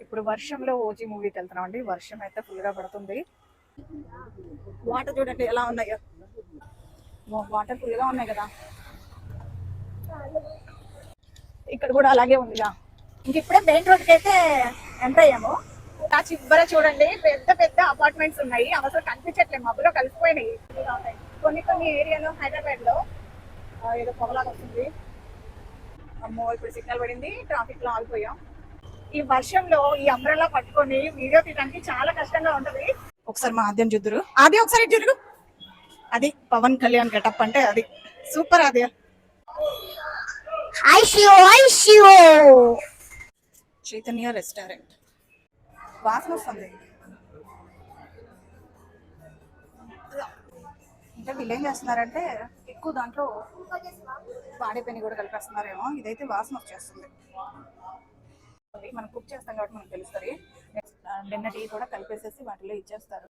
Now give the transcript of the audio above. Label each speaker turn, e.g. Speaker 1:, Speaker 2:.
Speaker 1: ఇప్పుడు వర్షంలో ఓజీ మూవీకి వెళ్తున్నాం అండి. వర్షం అయితే ఫుల్ గా పడుతుంది. వాటర్ చూడండి ఎలా ఉన్నాయో. వాటర్ ఫుల్ గా ఉన్నాయి కదా. ఇక్కడ కూడా అలాగే ఉందిగా. ఇంక ఇప్పుడే మెయిన్ రోడ్ కి అయితే ఎంటర్ అయ్యాము. ఆ చివర చూడండి పెద్ద పెద్ద అపార్ట్మెంట్స్ ఉన్నాయి. అసలు కనిపించట్లేదు, మబ్బులో కలిసిపోయినాయి. కొన్ని కొన్ని ఏరియాలో హైదరాబాద్ లో ఏదో పొగలాగా వస్తుంది. అమ్మో ఇప్పుడు సిగ్నల్ పడింది, ట్రాఫిక్ లో ఆగిపోయాం. ఈ వర్షంలో ఈ అంబ్రెల్లా పట్టుకొని వీడియో తీయడానికి చాలా కష్టంగా ఉంటది. ఒకసారి మా ఆద్యం చూద్దురు. ఆది ఒకసారి చూడు, అది పవన్ కళ్యాణ్ గెటప్ అంటే అది సూపర్. ఆద్య చైతన్య రెస్టారెంట్ వాసన వస్తుంది. ఇంకా వీళ్ళు ఏం చేస్తున్నారంటే ఎక్కువ దాంట్లో పాడే పెని కూడా కలిపేస్తున్నారేమో. ఇదైతే వాసన వచ్చేస్తుంది. మనం కుక్ చేస్తాం కాబట్టి మనకు తెలుస్తుంది. నిన్న టీ కూడా కలిపేసేసి వాటిలో ఇచ్చేస్తారు.